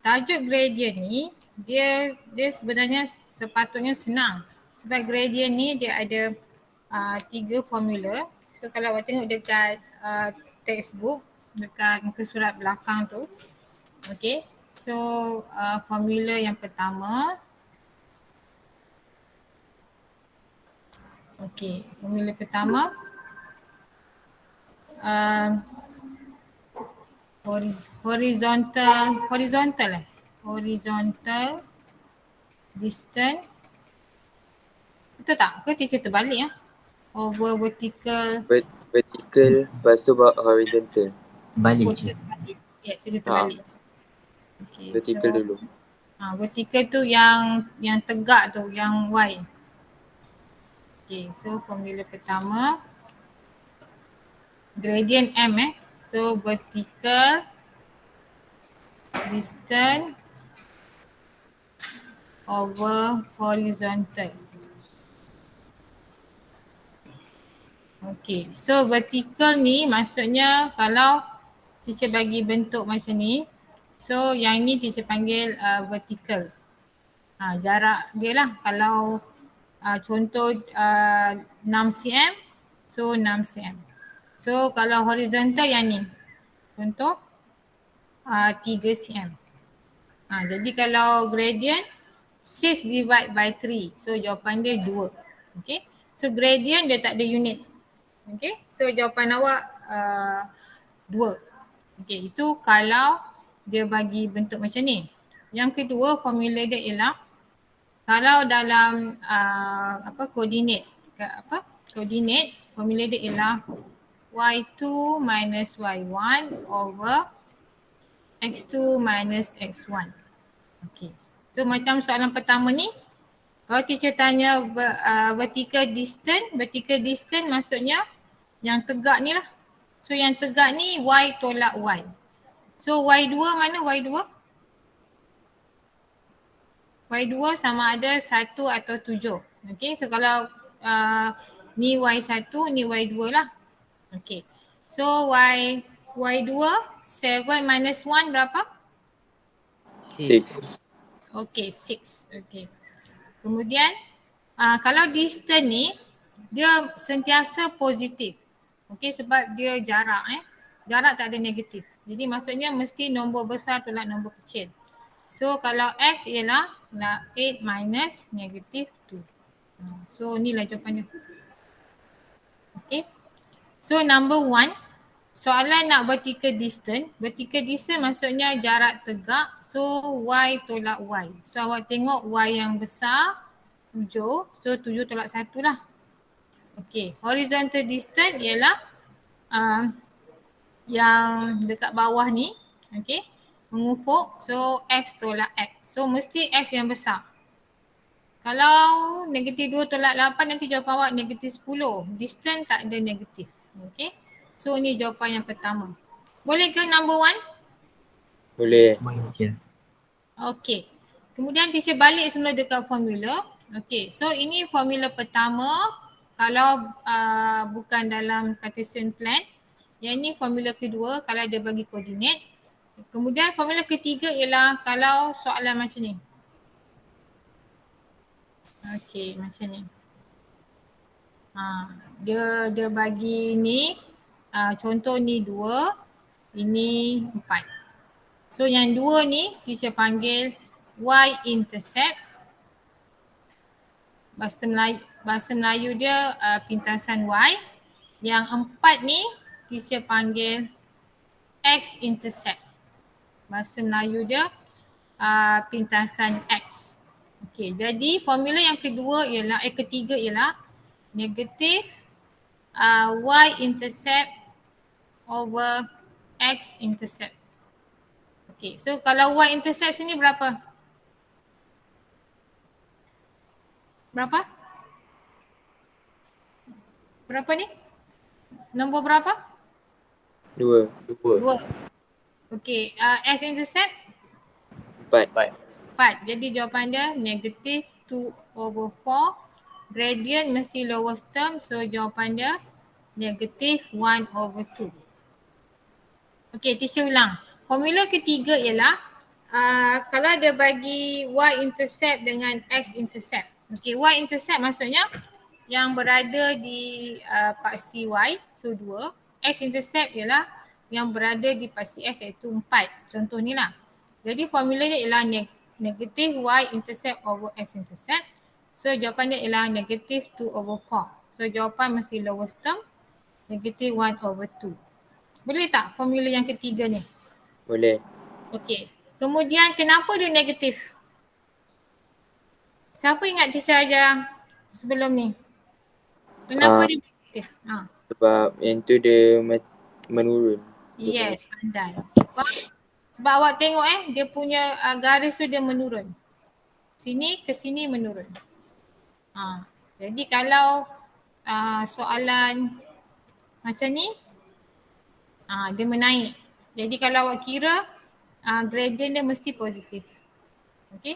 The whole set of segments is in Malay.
tajuk gradient ni dia sebenarnya sepatutnya senang. Sebab gradient ni dia ada 3 formula. So kalau awak tengok dekat textbook, dekat muka surat belakang tu. Okay. So formula yang pertama. Okay. Formula pertama. Horizontal distance. Betul tak? Ke teacher terbalik over vertical. Vertical lepas tu horizontal. Balik Teacher je. terbalik. Yes, teacher terbalik. Okay, Vertical so dulu. vertical tu yang tegak tu, yang Y. Okay, so formula pertama gradient M So vertical distance over horizontal. Okay, so vertical ni maksudnya kalau teacher bagi bentuk macam ni, so yang ni teacher panggil vertical. Jarak dia lah, kalau contoh 6 cm, so 6 cm. So kalau horizontal yang ni, contoh 3 cm. Jadi kalau gradient 6 divide by 3, so jawapan dia 2. Okay, so gradient dia tak ada unit. Okay, so jawapan awak 2. Okay, itu kalau dia bagi bentuk macam ni. Yang kedua, formula dia ialah kalau dalam koordinat, formula dia ialah y2 minus y1 over x2 minus x1. Okay, so macam soalan pertama ni, kalau teacher tanya vertical distance maksudnya yang tegak ni lah. So yang tegak ni y tolak y. So y2 mana y2? Y2 sama ada 1 atau 7. Okay, so kalau ni y1, ni y2 lah. Okay, so y2 7 minus 1 berapa? 6. Okay, 6. Okay. Kemudian kalau distance ni dia sentiasa positif. Okay, sebab dia jarak jarak tak ada negatif. Jadi maksudnya mesti nombor besar tolak nombor kecil. So kalau x ialah 8 minus negatif 2. So inilah jawapannya. Okay. So number 1, soalan nak vertical distance. Vertical distance maksudnya jarak tegak. So y tolak y. So awak tengok y yang besar 7. So 7 tolak 1 lah. Okay. Horizontal distance ialah yang dekat bawah ni. Okay. Mengufuk. So x tolak x. So mesti x yang besar. Kalau negatif 2 tolak 8 nanti jawapan awak negatif 10. Distance tak ada negatif. Okay. So ni jawapan yang pertama. Boleh ke number 1? Boleh. Boleh je. Okay. Kemudian teacher balik semula dekat formula. Okay. So ini formula pertama kalau bukan dalam Cartesian plan. Yang ini formula kedua kalau dia bagi koordinat. Kemudian formula ketiga ialah kalau soalan macam ni. Okay, macam ni. Dia bagi ni contoh ni 2, ini 4. So yang 2 ni teacher panggil y-intercept. Bahasa Melayu dia pintasan y. Yang 4 ni teacher panggil x-intercept. Bahasa Melayu dia pintasan x. Okey, jadi formula yang kedua ialah ketiga ialah negatif y-intercept over x-intercept. Okey, so kalau y-intercept sini berapa? Berapa? Berapa ni? Nombor berapa? 2. 2. Okey, x-intercept? 4. 4. Jadi jawapan dia negatif 2 over 4. Gradient mesti lowest term. So jawapan dia negatif 1 over 2. Okey, teacher ulang. Formula ketiga ialah Kalau dia bagi y-intercept dengan x-intercept. Okay, y-intercept maksudnya yang berada di paksi y, so 2. X-intercept ialah yang berada di paksi x iaitu 4. Contoh ni lah. Jadi formula dia ialah negatif y-intercept over x-intercept. So jawapan dia ialah negatif 2 over 4. So jawapan mesti lowest term, negatif 1 over 2. Boleh tak formula yang ketiga ni? Boleh. Okey. Kemudian kenapa dia negatif? Siapa ingat teacher ajar sebelum ni? Kenapa Ah, dia negatif? sebab yang tu dia menurun. Dia punya. Yes, pandai. Sebab awak tengok dia punya garis tu dia menurun. Sini ke sini menurun. Jadi kalau soalan macam ni, dia menaik. Jadi kalau awak kira, gradient dia mesti positif. Okay.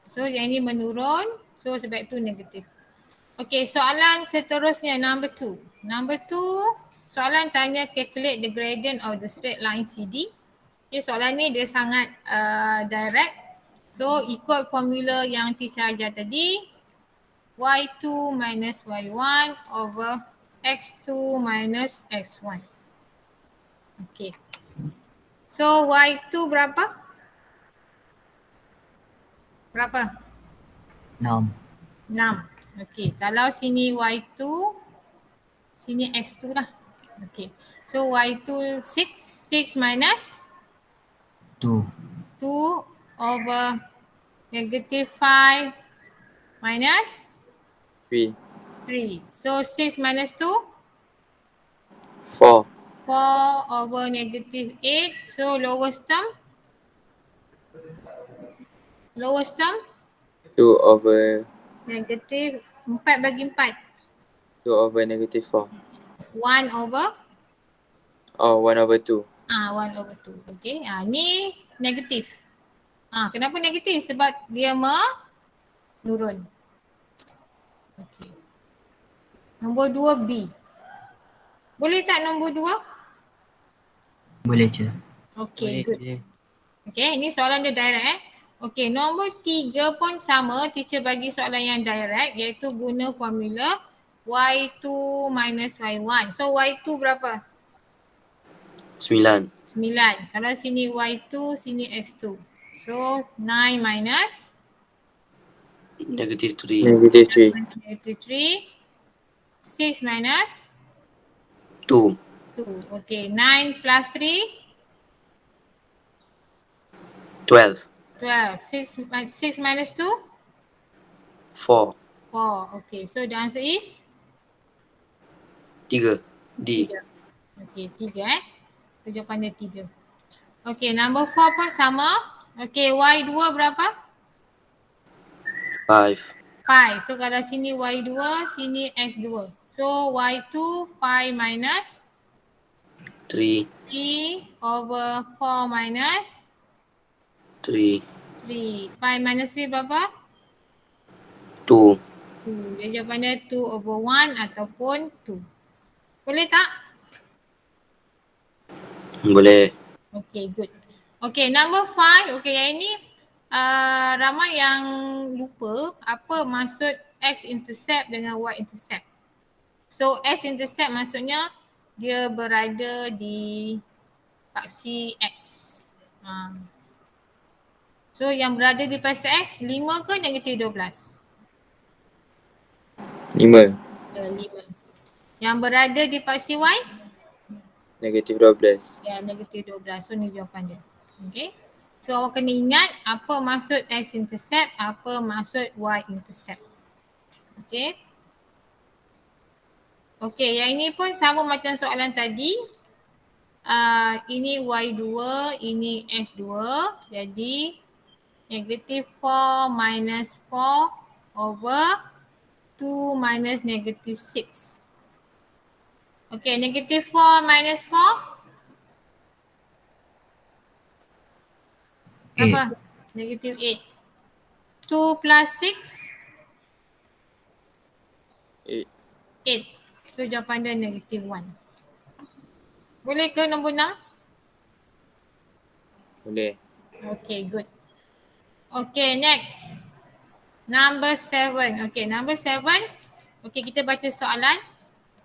So yang ini menurun, so sebab itu negatif. Okay, soalan seterusnya number 2. Number 2, soalan tanya calculate the gradient of the straight line CD. Okay, soalan ni dia sangat direct. So ikut formula yang teacher ajar tadi, y2 minus y1 over x2 minus x1. Okay. So y2 berapa? Berapa? 6. 6. Okay, kalau sini y2, sini x2 lah. Okay, so y2 6, 6 minus 2. 2 over negative 5 minus 3. 3. So 6 minus 2, 4. 4 over negative 8. So lowest term, 2 over negative 4 bagi 4. 2 over negative 4. 1 over 1 over 2. 1 over 2. Okay, ni negatif. Kenapa negatif? Sebab dia menurun. Okay. Nombor 2 B. Boleh tak nombor 2? Boleh je. Okay, good. Okay, ini soalan dia direct Okay, nombor 3 pun sama. Teacher bagi soalan yang direct iaitu guna formula y2 minus y1. So y2 berapa? 9. 9. Kalau sini y2, sini x2. So 9 minus Negative 3. Negative 3. negative 3. 6 minus 2. 2. Okay, 9 plus 3, 12. 12. 6 minus 2, 4. 4. Okay, so the answer is 3. D. 3. Okay, 3 So jawapan dia 3. Okay, number 4 pun sama. Okay, y2 berapa? 5. 5. So kalau sini y2, sini x2. So y2 5 minus 3. 3 over 4 minus 3. 3. 5 minus 3 berapa? 2. 2. Jadi jawapan dia 2 over 1 ataupun 2. Boleh tak? Boleh. Okay, good. Okay, number 5. Okay, yang ini ramai yang lupa apa maksud x-intercept dengan y-intercept. So, x-intercept maksudnya dia berada di paksi x. So, yang berada di paksi x 5 ke negatif 12? 5. 5. Yang berada di paksi y? Negatif 12. Ya, negatif 12. So, ni jawapan dia. Okay. So, awak kena ingat apa maksud x-intercept, apa maksud y-intercept. Okay. Okay, yang ini pun sama macam soalan tadi. Ini y2, ini x2. Jadi, negatif 4 minus 4 over 2 minus negatif 6. Okay, negatif 4 minus 4. Berapa? Negatif 8. 2 plus 6? 8. 8. So jawapan dia negatif 1. Boleh ke nombor 6? Boleh. Okay, good. Okay, next. Number 7. Okay, number 7. Okay, kita baca soalan.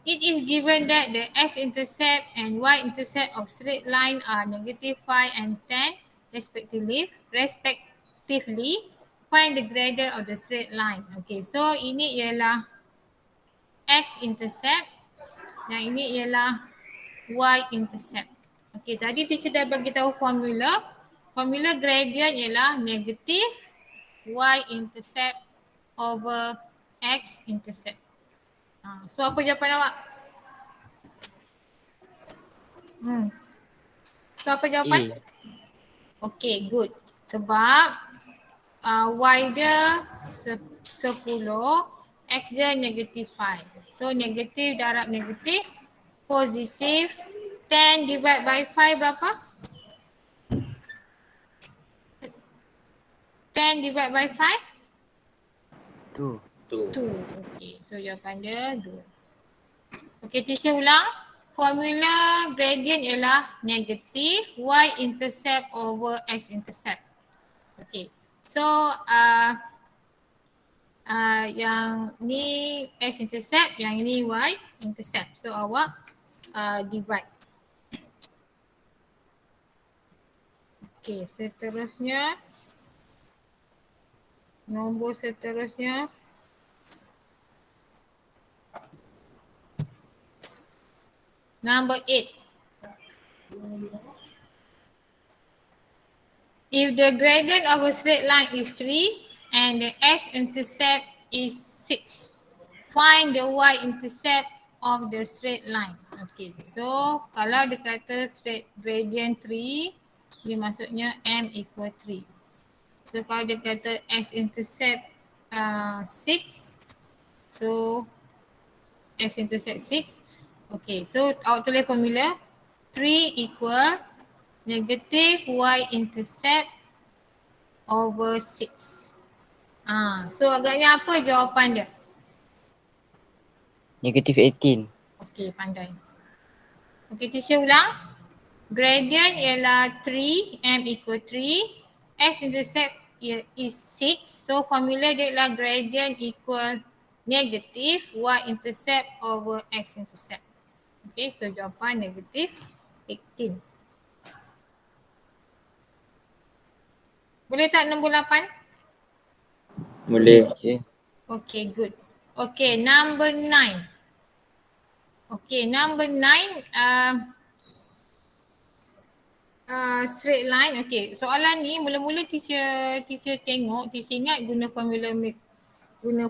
It is given that the x-intercept and y-intercept of straight line are negative 5 and 10 respectively. Find the gradient of the straight line. Okay, so ini ialah x-intercept dan ini ialah y-intercept. Okay, tadi teacher dah bagi tahu formula. Formula gradient ialah negatif y-intercept over x-intercept. So apa jawapan awak? So apa jawapan? Okay, good. Sebab y dia 10, x dia negatif 5. So negatif darab negatif, positif. 10 divide by 5 berapa? 10 divide by 5? 2. 2. Okay, so jawapan dia 2. Okay, teacher ulang. Formula gradient ialah negatif y-intercept over x-intercept. Okay, so yang ni x-intercept, yang ini y-intercept. So awak divide. Okay, seterusnya. Nombor seterusnya. Number 8. If the gradient of a straight line is 3 and the x-intercept is 6, find the y-intercept of the straight line. Okay, so kalau dia kata straight gradient 3, dia maksudnya m equal 3. So kalau dia kata x-intercept 6, so x-intercept 6. Okay, so awak tulis formula 3 equal negative y-intercept over 6. So agaknya apa jawapan dia? Negatif 18. Okay, pandai. Okay, teacher ulang. Gradient ialah 3, m equal 3. X-intercept is 6. So formula dia ialah gradient equal negative y-intercept over x-intercept. Okay, so jawapan negatif 18. Boleh tak nombor 8? Boleh. Okay, good. Okay, number 9. Okay, number 9. Straight line. Okay, soalan ni mula-mula teacher tengok, teacher ingat guna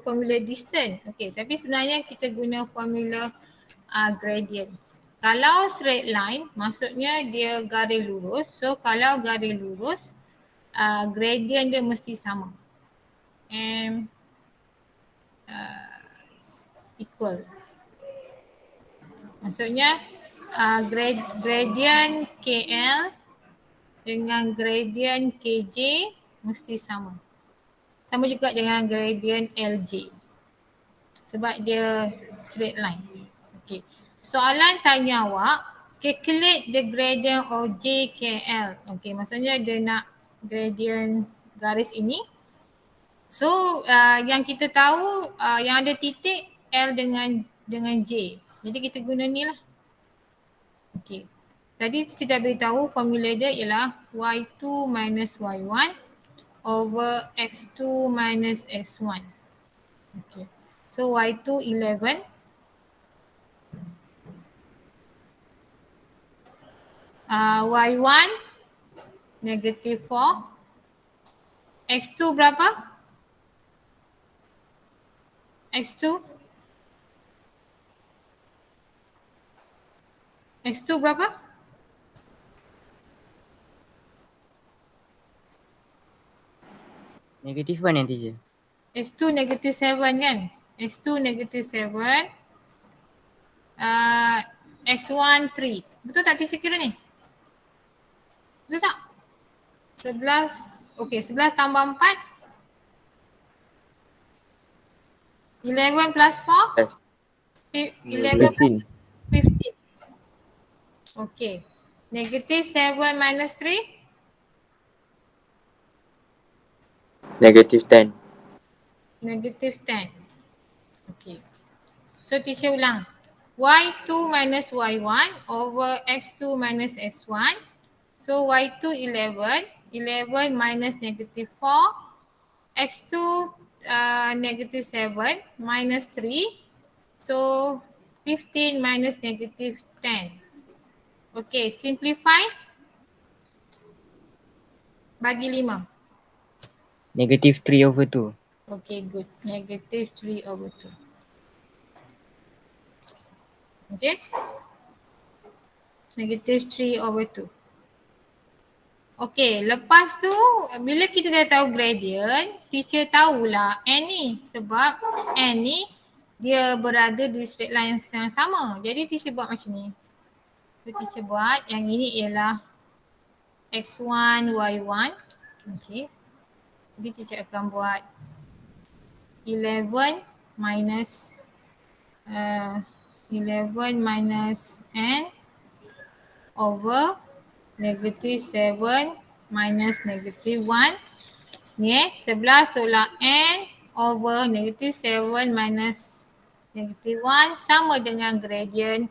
formula distance. Okay, tapi sebenarnya kita guna formula gradient. Kalau straight line maksudnya dia garis lurus. So kalau garis lurus gradient dia mesti sama. M equal. Maksudnya gradient KL dengan gradient KJ mesti sama. Sama juga dengan gradient LJ. Sebab dia straight line. Okay. Soalan tanya awak, calculate the gradient of JKL. Okay, maksudnya dia nak gradient garis ini. So yang kita tahu yang ada titik L dengan J. Jadi kita guna ni lah. Okay. Tadi kita dah beritahu formula dia ialah Y2 minus Y1 over X2 minus X1. Okay. So Y2 11. Y1 negative 4. X2 berapa? X2 berapa? Negatif 1 yang teacher. X2 negative 7 kan? X2 negative 7. X1 3. Betul tak teacher kira ni? Betul tak? 11. Okay, 11 tambah 4. 11 plus 4? 11 plus 15. Okay. Negative 7 minus 3? Negative 10. Negative 10. Okay. So teacher ulang. Y2 minus Y1 over X2 minus S1. So Y2 11. 11 minus negative 4. X2 negative 7 minus 3. So 15 minus negative 10. Okay, simplify. Bagi 5. Negative 3 over 2. Okay, good. Negative 3 over 2. Okay. Negative 3 over 2. Okay, lepas tu bila kita dah tahu gradient, teacher tahulah n ni. Sebab n ni dia berada di straight line yang sama. Jadi teacher buat macam ni. So teacher buat yang ini ialah x1, y1. Okay. Jadi teacher akan buat 11 minus 11 minus n over negative 7 minus negative 1. Ni 11 tolak n over negative 7 minus negative 1 sama dengan gradient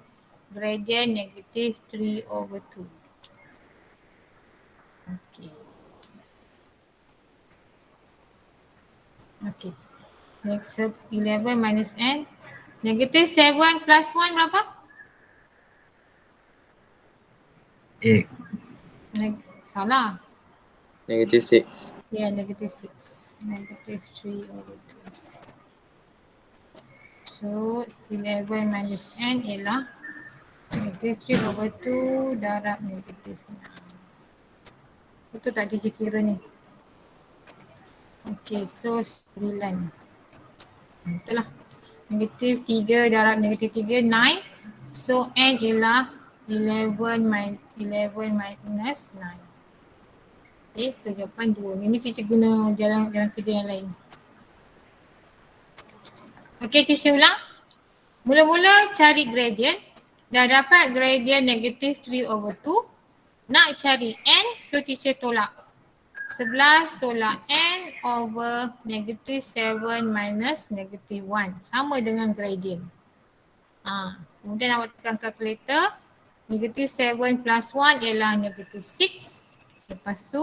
negative 3 over 2. Okay. Okay. Next 11 minus n. Negative 7 plus 1 berapa? 8. Salah. Negative 6. Yeah, negative 6. Negative 3 over 2. So 11 minus n ialah negative 3 over 2 darab negative 9. Betul tak teacher kira ni? Okay, so 9. Betul lah. Negatif 3 darab negatif 3, 9. So n ialah 11 minus 9. Okay, so jawapan 2. Ini teacher guna jalan kerja yang lain. Okay, teacher ulang. Mula-mula cari gradient. Dah dapat gradient negatif 3 over 2. Nak cari n, so teacher tolak. 11 tolak n over negative 7 minus negative 1. Sama dengan gradient. Kemudian awak tekan calculator. Negative 7 plus 1 ialah negative 6. Lepas tu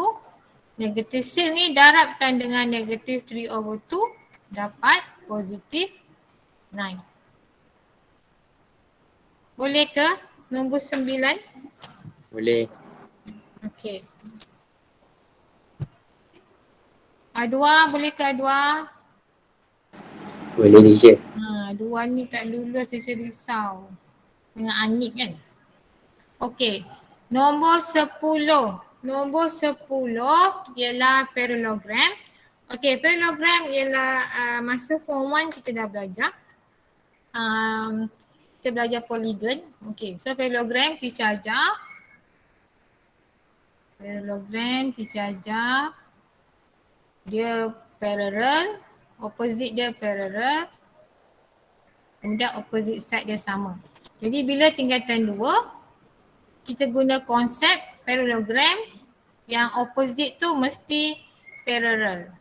negative 6 ni darabkan dengan negative 3 over 2. Dapat positive 9. Boleh ke nombor 9? Boleh. Okey. Adwa, boleh ke Adwa? Boleh teacher. Adwa ni tak lulus, saya risau. Dengan Anik kan? Okey. Nombor 10. Nombor 10 ialah parallelogram. Okey, parallelogram ialah masa form 1 kita dah belajar. Kita belajar polygon. Okey, so parallelogram teacher ajar. Parallelogram teacher ajar. Dia parallel, opposite dia parallel, kemudian opposite side dia sama. Jadi bila tingkatan 2, kita guna konsep parallelogram yang opposite tu mesti parallel.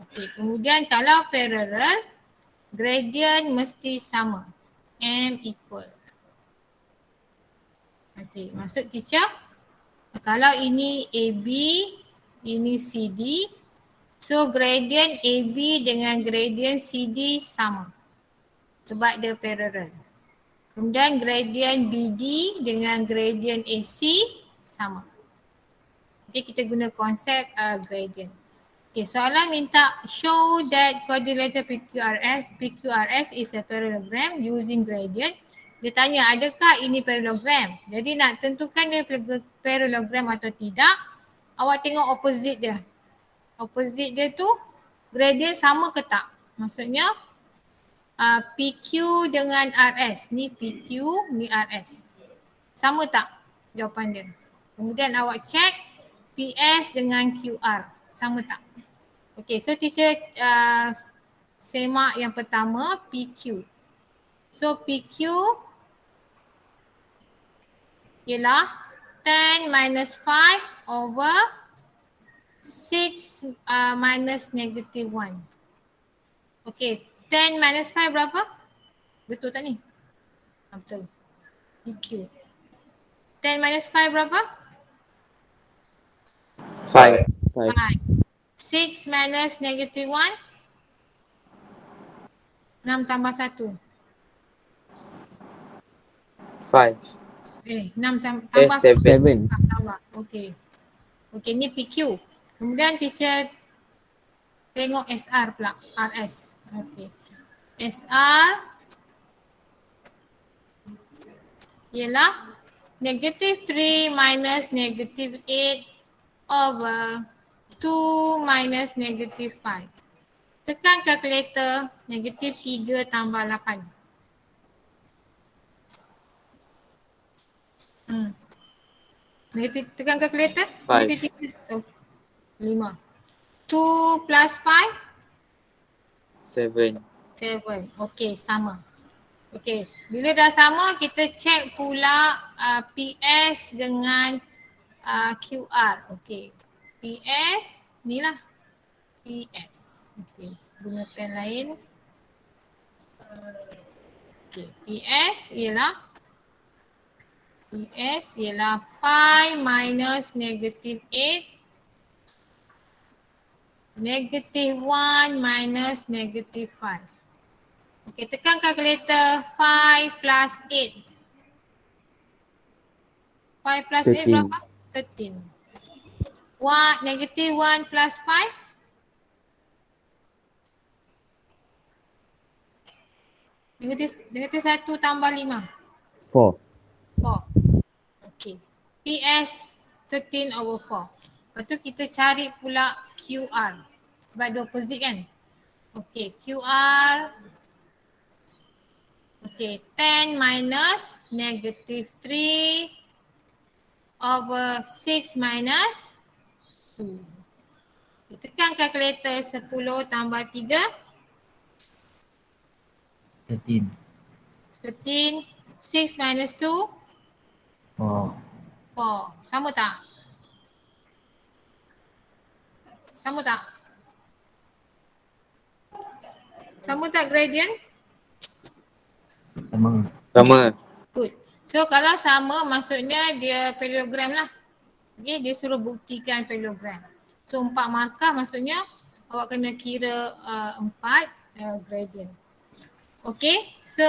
Okey, kemudian kalau parallel, gradient mesti sama. M equal. Okey, maksud teacher, kalau ini AB, ini CD, so gradient AB dengan gradient CD sama. Sebab dia parallel. Kemudian gradient BD dengan gradient AC sama. Okay, kita guna konsep gradient. Okay, soalan minta show that quadrilateral PQRS is a parallelogram using gradient. Dia tanya adakah ini parallelogram? Jadi nak tentukan dia parallelogram atau tidak, awak tengok opposite dia. Opposite dia tu gradient sama ke tak? Maksudnya PQ dengan RS. Ni PQ, ni RS. Sama tak jawapan dia? Kemudian awak check PS dengan QR. Sama tak? Okay, so teacher semak yang pertama PQ. So PQ ialah 10 minus 5 over 6 minus negative 1. Okay, 10 minus 5 berapa? Betul tak ni? Betul. PQ. 10 minus 5 berapa? 5. 5. 6 minus negative 1? 6 tambah 1. 5. 6 tambah 7. 7. tambah. Okay. Okay, ni PQ. Kemudian teacher tengok SR pula. RS. Okay. SR ialah negative 3 minus negative 8 over 2 minus negative 5. Tekan kalkulator, negatif 3 tambah 8. Negatif, tekan kalkulator, 5. negatif 3, 5. 2 plus 5, 7. 7. Okey, sama. Okey, bila dah sama, kita check pula PS dengan QR. Okey, PS, ni lah. PS. Okey, guna pen lain. Okey, PS ialah 5 minus negative 8, negative 1 minus negative 5. Okey, tekan kalkulator. 5 plus 8. 5 plus 8 13. berapa? 13. Negative 1 plus 5? Negatif 1 tambah 5. 4. 4. Okay. PS 13 over 4. Lepas tu kita cari pula QR. Sebab dia opposite kan. Okay, QR. Okay, 10 minus negative 3 over 6 minus 2. Kita tekan kalkulator. 10 tambah 3. 13. 13. 6 minus 2. 4. 4. Sama tak? Sama tak? Sama tak gradient? Sama. Sama. Good. So kalau sama maksudnya dia parallelogram lah. Okay, dia suruh buktikan parallelogram. So 4 markah maksudnya awak kena kira 4 gradient. Okay, so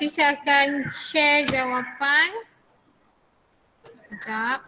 teacher akan share jawapan. Sekejap.